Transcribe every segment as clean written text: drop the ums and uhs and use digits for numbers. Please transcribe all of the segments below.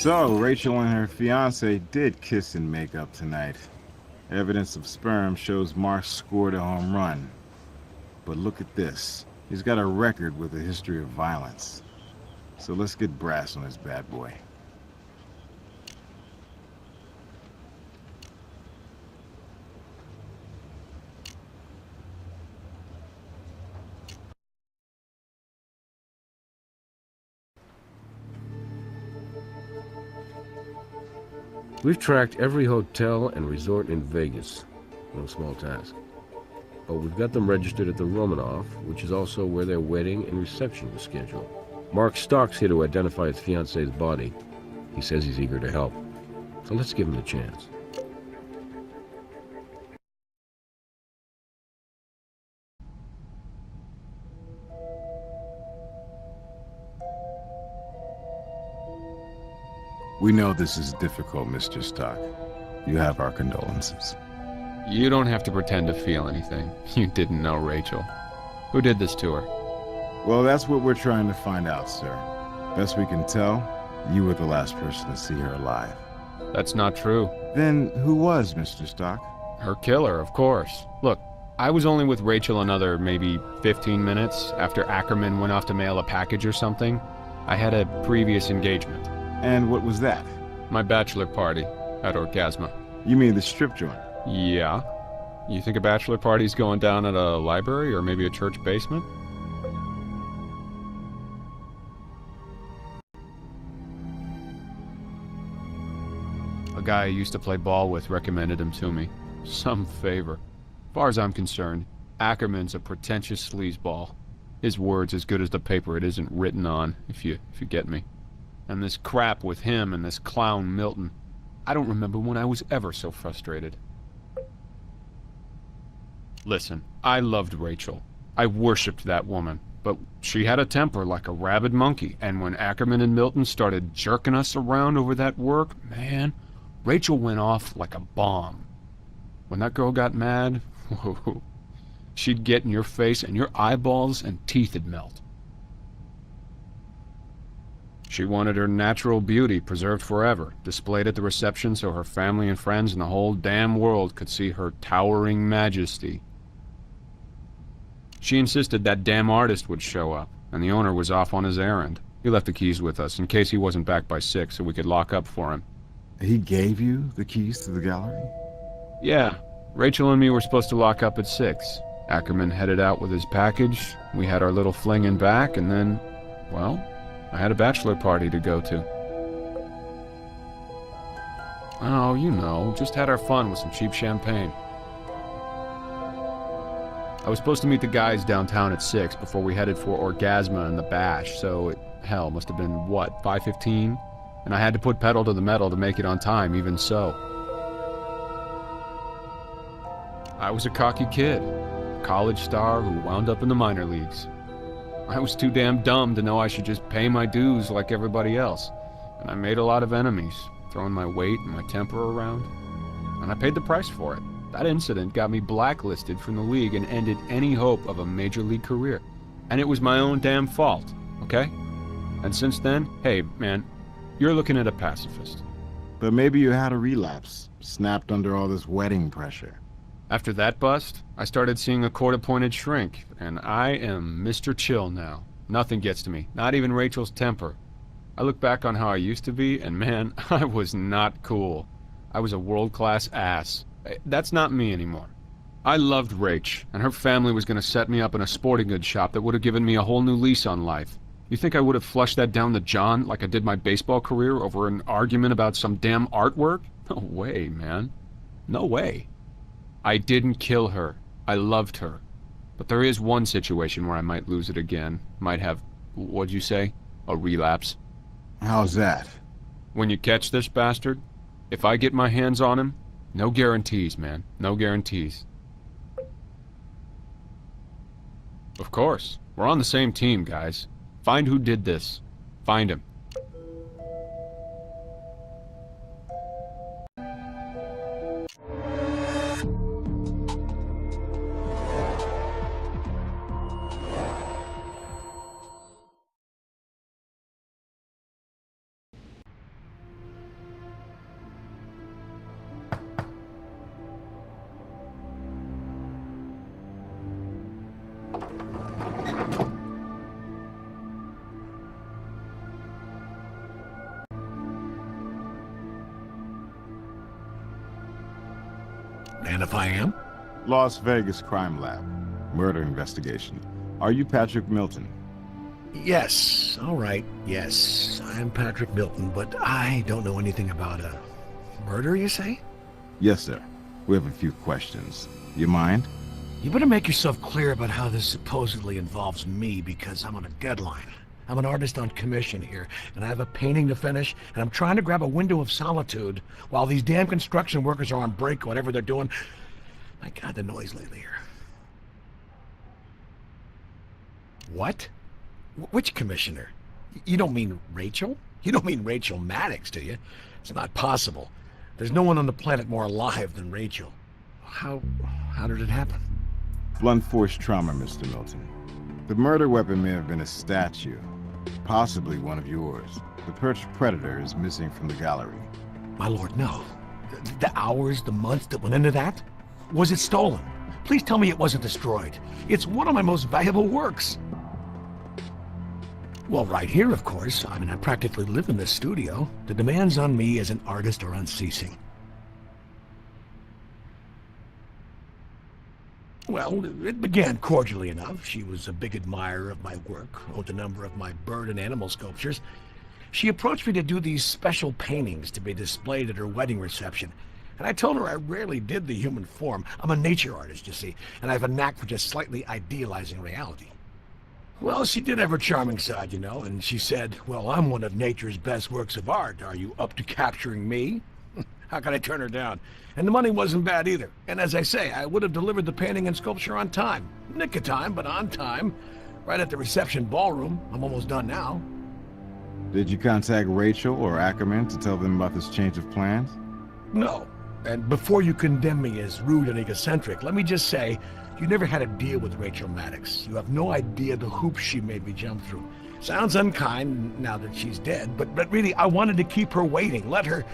So, Rachel and her fiance did kiss and make up tonight. Evidence of sperm shows Mark scored a home run. But look at this. He's got a record with a history of violence. So let's get brass on this bad boy. We've tracked every hotel and resort in Vegas. No small task. But we've got them registered at the Romanov, which is also where their wedding and reception was scheduled. Mark Stock's here to identify his fiance's body. He says he's eager to help. So let's give him the chance. We know this is difficult, Mr. Stock. You have our condolences. You don't have to pretend to feel anything. You didn't know Rachel. Who did this to her? Well, that's what we're trying to find out, sir. Best we can tell, you were the last person to see her alive. That's not true. Then who was Mr. Stock? Her killer, of course. Look, I was only with Rachel another maybe 15 minutes after Ackerman went off to mail a package or something. I had a previous engagement. And what was that? My bachelor party at Orgasma. You mean the strip joint? Yeah. You think a bachelor party's going down at a library or maybe a church basement? A guy I used to play ball with recommended him to me. Some favor. As far as I'm concerned, Ackerman's a pretentious sleazeball. His word's as good as the paper it isn't written on, if you get me. And this crap with him and this clown Milton. I don't remember when I was ever so frustrated. Listen, I loved Rachel. I worshipped that woman. But she had a temper like a rabid monkey, and when Ackerman and Milton started jerking us around over that work, man, Rachel went off like a bomb. When that girl got mad, whoa, she'd get in your face and your eyeballs and teeth would melt. She wanted her natural beauty preserved forever, displayed at the reception so her family and friends and the whole damn world could see her towering majesty. She insisted that damn artist would show up, and the owner was off on his errand. He left the keys with us in case he wasn't back by 6 so we could lock up for him. He gave you the keys to the gallery? Yeah, Rachel and me were supposed to lock up at 6. Ackerman headed out with his package, we had our little fling in back, and then, well, I had a bachelor party to go to. Oh, you know, just had our fun with some cheap champagne. I was supposed to meet the guys downtown at 6 before we headed for Orgasma and the Bash, so it, hell, must have been, what, 5:15? And I had to put pedal to the metal to make it on time, even so. I was a cocky kid, a college star who wound up in the minor leagues. I was too damn dumb to know I should just pay my dues like everybody else, and I made a lot of enemies, throwing my weight and my temper around, and I paid the price for it. That incident got me blacklisted from the league and ended any hope of a major league career. And it was my own damn fault, okay? And since then, hey, man, you're looking at a pacifist. But maybe you had a relapse, snapped under all this wedding pressure. After that bust, I started seeing a court-appointed shrink, and I am Mr. Chill now. Nothing gets to me, not even Rachel's temper. I look back on how I used to be, and man, I was not cool. I was a world-class ass. That's not me anymore. I loved Rach, and her family was going to set me up in a sporting goods shop that would have given me a whole new lease on life. You think I would have flushed that down the John like I did my baseball career over an argument about some damn artwork? No way, man. No way. I didn't kill her. I loved her. But there is one situation where I might lose it again. Might have, what'd you say? A relapse. How's that? When you catch this bastard, if I get my hands on him, no guarantees, man. No guarantees. Of course. We're on the same team, guys. Find who did this. Find him. And if I am? Las Vegas Crime Lab. Murder investigation. Are you Patrick Milton? Yes, all right, yes. I'm Patrick Milton, but I don't know anything about a murder, you say? Yes, sir. We have a few questions. You mind? You better make yourself clear about how this supposedly involves me, because I'm on a deadline. I'm an artist on commission here, and I have a painting to finish, and I'm trying to grab a window of solitude while these damn construction workers are on break, whatever they're doing. My God, the noise lately here. What? Which commissioner? You don't mean Rachel? You don't mean Rachel Maddox, do you? It's not possible. There's no one on the planet more alive than Rachel. How did it happen? Blunt force trauma, Mr. Milton. The murder weapon may have been a statue, possibly one of yours. The perched predator is missing from the gallery. My lord, no. The hours, the months that went into that? Was it stolen? Please tell me it wasn't destroyed. It's one of my most valuable works. Well, right here, of course. I mean, I practically live in this studio. The demands on me as an artist are unceasing. Well, it began cordially enough. She was a big admirer of my work, owned a number of my bird and animal sculptures. She approached me to do these special paintings to be displayed at her wedding reception. And I told her I rarely did the human form. I'm a nature artist, you see, and I have a knack for just slightly idealizing reality. Well, she did have her charming side, you know, and she said, well, I'm one of nature's best works of art. Are you up to capturing me? How could I turn her down? And the money wasn't bad either. And as I say, I would have delivered the painting and sculpture on time. Nick of time, but on time. Right at the reception ballroom. I'm almost done now. Did you contact Rachel or Ackerman to tell them about this change of plans? No. And before you condemn me as rude and egocentric, let me just say, you never had a deal with Rachel Maddox. You have no idea the hoops she made me jump through. Sounds unkind now that she's dead, but really, I wanted to keep her waiting. Let her,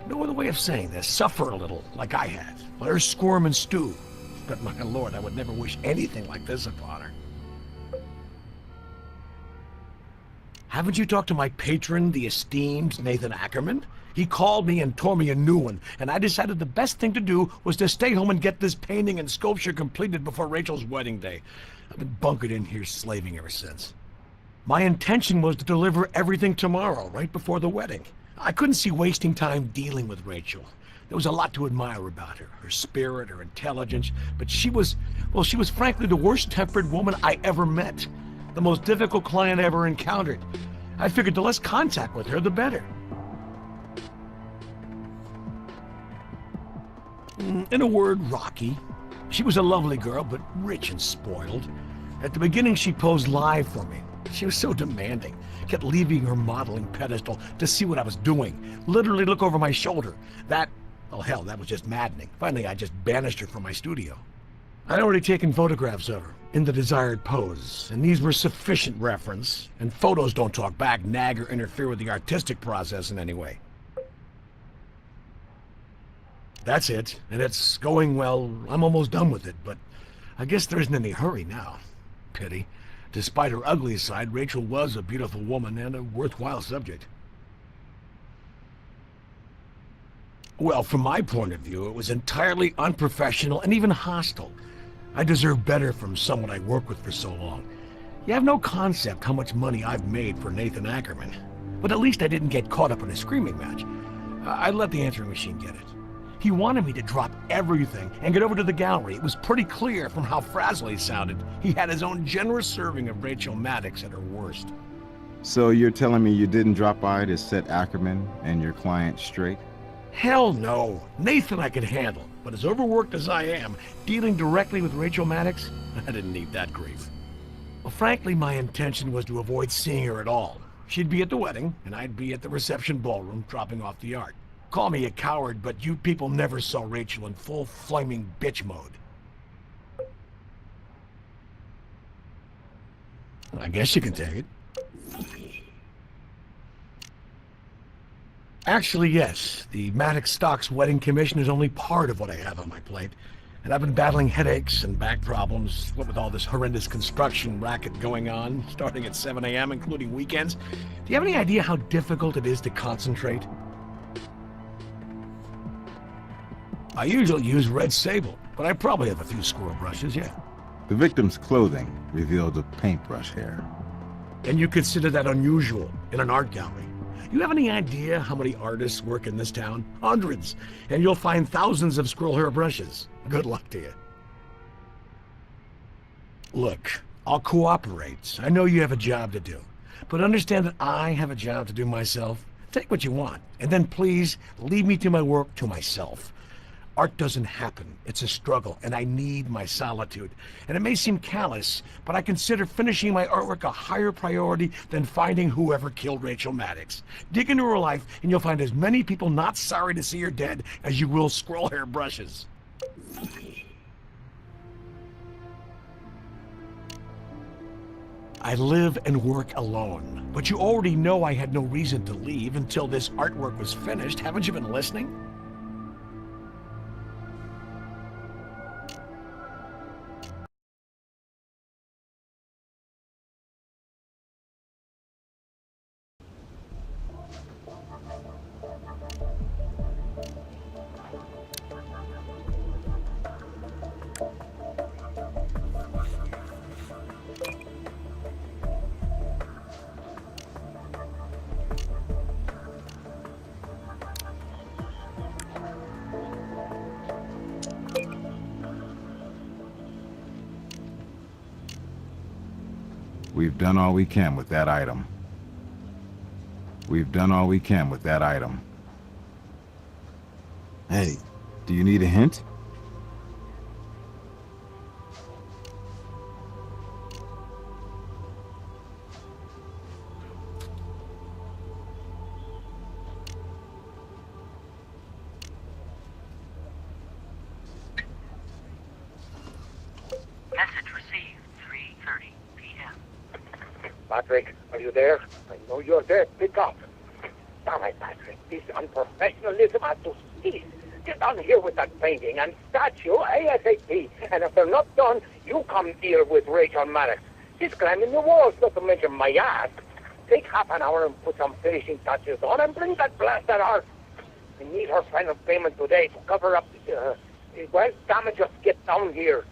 no other way of saying this, suffer a little, like I had. Let her squirm and stew. But my lord, I would never wish anything like this upon her. Haven't you talked to my patron, the esteemed Nathan Ackerman? He called me and tore me a new one, and I decided the best thing to do was to stay home and get this painting and sculpture completed before Rachel's wedding day. I've been bunkered in here slaving ever since. My intention was to deliver everything tomorrow, right before the wedding. I couldn't see wasting time dealing with Rachel. There was a lot to admire about her, her spirit, her intelligence, but she was frankly the worst-tempered woman I ever met. The most difficult client I ever encountered. I figured the less contact with her, the better. In a word, rocky. She was a lovely girl, but rich and spoiled. At the beginning, she posed live for me. She was so demanding. Kept leaving her modeling pedestal to see what I was doing. Literally look over my shoulder. That was just maddening. Finally, I just banished her from my studio. I'd already taken photographs of her in the desired pose, and these were sufficient reference. And photos don't talk back, nag, or interfere with the artistic process in any way. That's it, and it's going well. I'm almost done with it, but I guess there isn't any hurry now. Pity. Despite her ugly side, Rachel was a beautiful woman and a worthwhile subject. Well, from my point of view, it was entirely unprofessional and even hostile. I deserve better from someone I worked with for so long. You have no concept how much money I've made for Nathan Ackerman. But at least I didn't get caught up in a screaming match. I let the answering machine get it. He wanted me to drop everything and get over to the gallery. It was pretty clear from how frazzled he sounded. He had his own generous serving of Rachel Maddox at her worst. So you're telling me you didn't drop by to set Ackerman and your client straight? Hell no. Nathan I could handle. But as overworked as I am, dealing directly with Rachel Maddox, I didn't need that grief. Well, frankly, my intention was to avoid seeing her at all. She'd be at the wedding, and I'd be at the reception ballroom dropping off the art. Call me a coward, but you people never saw Rachel in full flaming bitch mode. I guess you can take it. Actually, yes. The Maddox Stocks wedding commission is only part of what I have on my plate. And I've been battling headaches and back problems, what with all this horrendous construction racket going on, starting at 7 a.m., including weekends. Do you have any idea how difficult it is to concentrate? I usually use red sable, but I probably have a few squirrel brushes, yeah. The victim's clothing revealed a paintbrush hair. And you consider that unusual in an art gallery. You have any idea how many artists work in this town? Hundreds. And you'll find thousands of squirrel hair brushes. Good luck to you. Look, I'll cooperate. I know you have a job to do. But understand that I have a job to do myself. Take what you want, and then please leave me to my work to myself. Art doesn't happen. It's a struggle, and I need my solitude. And it may seem callous, but I consider finishing my artwork a higher priority than finding whoever killed Rachel Maddox. Dig into her life, and you'll find as many people not sorry to see her dead as you will squirrel hair brushes. I live and work alone, but you already know I had no reason to leave until this artwork was finished. Haven't you been listening? We've done all we can with that item. We've done all we can with that item. Hey, do you need a hint? Message received, 3:30 p.m. Patrick, are you there? I know you're there. Pick up. Damn it, Patrick. This unprofessionalism has to cease. Get down here with that painting and statue ASAP. And if they're not done, you come deal with Rachel Maddox. She's climbing the walls, not to mention my ass. Take half an hour and put some finishing touches on and bring that blasted art. I need her final payment today to cover up well, damn it, just get down here.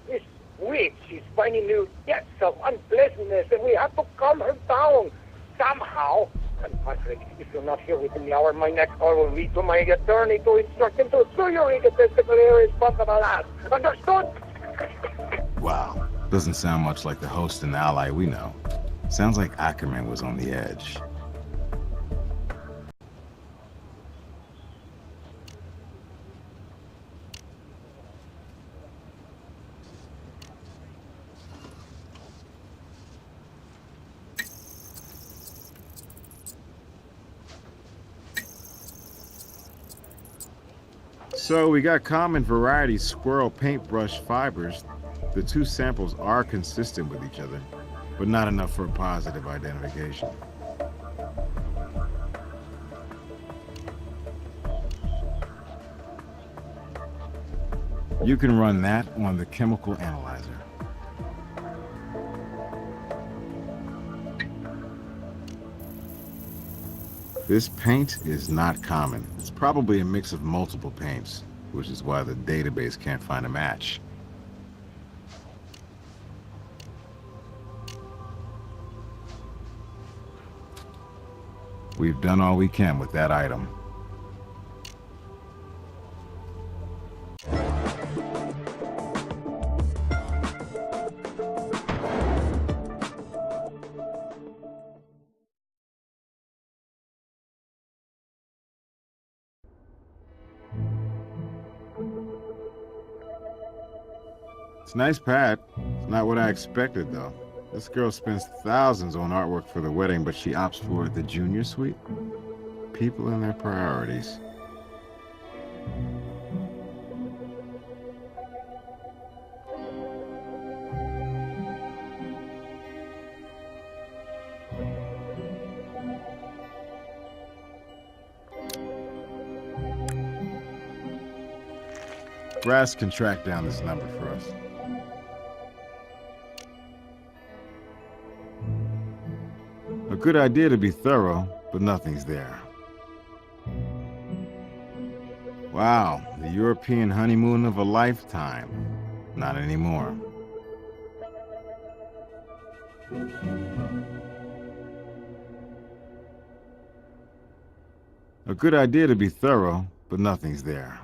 This week, she's finding new depths of unpleasantness, and we have to calm her down somehow. And Patrick, if you're not here within the hour, my next call will be to my attorney to instruct him to sue your egotistical irresponsible ass. Understood? Wow, doesn't sound much like the host and ally we know. Sounds like Ackerman was on the edge. So we got common variety squirrel paintbrush fibers. The two samples are consistent with each other, but not enough for a positive identification. You can run that on the chemical analyzer. This paint is not common. It's probably a mix of multiple paints, which is why the database can't find a match. We've done all we can with that item. It's nice, Pat. It's not what I expected, though. This girl spends thousands on artwork for the wedding, but she opts for the junior suite? People and their priorities. Brass can track down this number for us. A good idea to be thorough, but nothing's there. Wow, the European honeymoon of a lifetime. Not anymore. A good idea to be thorough, but nothing's there.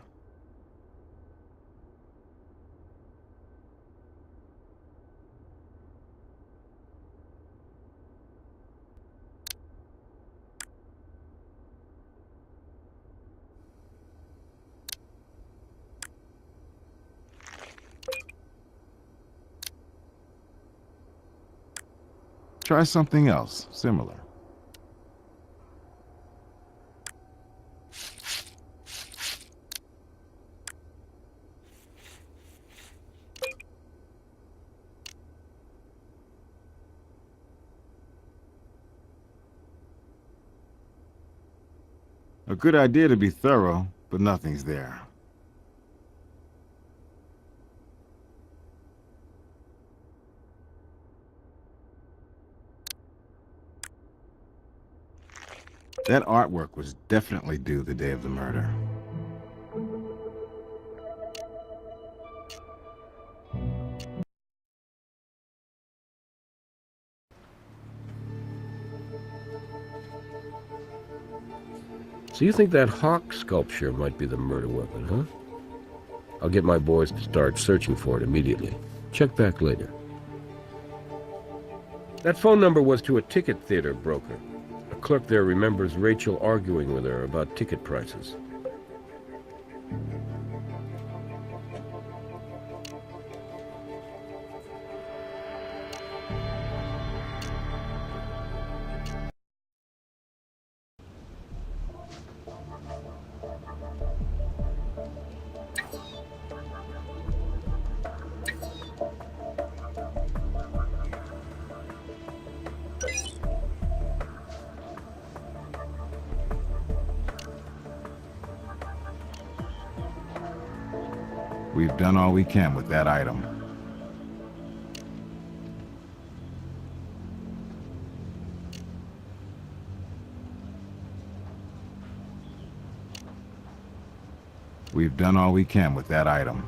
Try something else, similar. A good idea to be thorough, but nothing's there. That artwork was definitely due the day of the murder. So you think that hawk sculpture might be the murder weapon, huh? I'll get my boys to start searching for it immediately. Check back later. That phone number was to a ticket theater broker. A clerk there remembers Rachel arguing with her about ticket prices. We've done all we can with that item. We've done all we can with that item.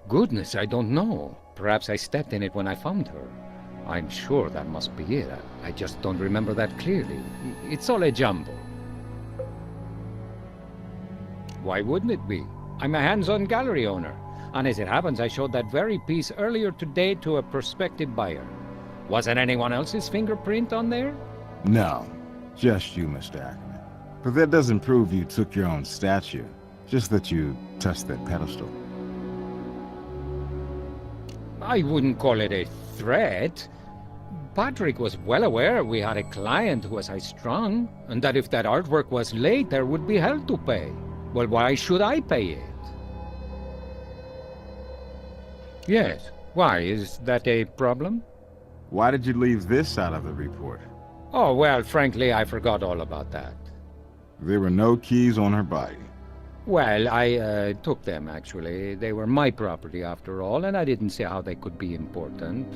Goodness, I don't know. Perhaps I stepped in it when I found her. I'm sure that must be it. I just don't remember that clearly. It's all a jumble. Why wouldn't it be? I'm a hands-on gallery owner. And as it happens, I showed that very piece earlier today to a prospective buyer. Wasn't anyone else's fingerprint on there? No, just you, Mr. Ackerman. But that doesn't prove you took your own statue. Just that you touched that pedestal. I wouldn't call it a threat. Patrick was well aware we had a client who was high-strung, and that if that artwork was late, there would be hell to pay. Well, why should I pay it? Yes. Why? Is that a problem? Why did you leave this out of the report? Oh, well, frankly, I forgot all about that. There were no keys on her body. Well, I took them, actually. They were my property, after all, and I didn't see how they could be important.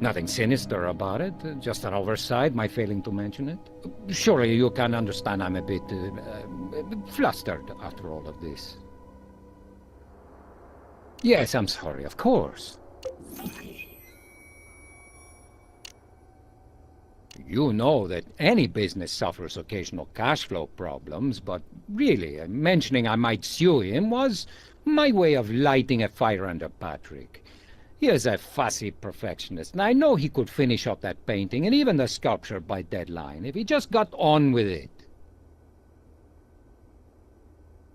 Nothing sinister about it, just an oversight, my failing to mention it. Surely you can understand I'm a bit flustered after all of this. Yes, I'm sorry, of course. You know that any business suffers occasional cash flow problems, but really, mentioning I might sue him was my way of lighting a fire under Patrick. He is a fussy perfectionist, and I know he could finish up that painting and even the sculpture by deadline if he just got on with it.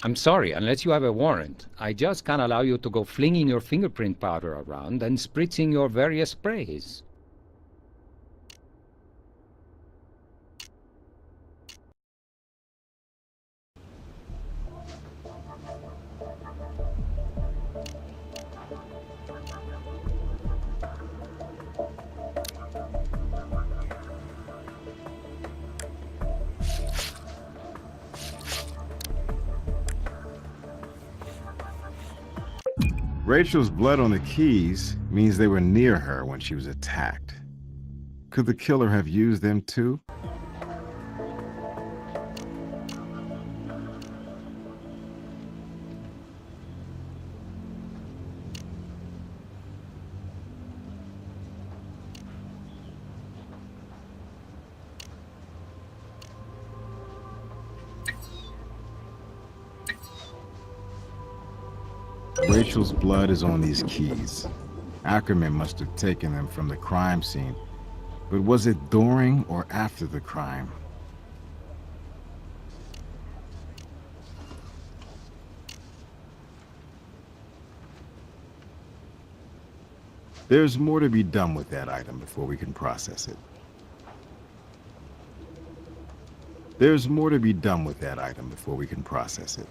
I'm sorry, unless you have a warrant, I just can't allow you to go flinging your fingerprint powder around and spritzing your various sprays. Rachel's blood on the keys means they were near her when she was attacked. Could the killer have used them too? Rachel's blood is on these keys. Ackerman must have taken them from the crime scene. But was it during or after the crime? There's more to be done with that item before we can process it. There's more to be done with that item before we can process it.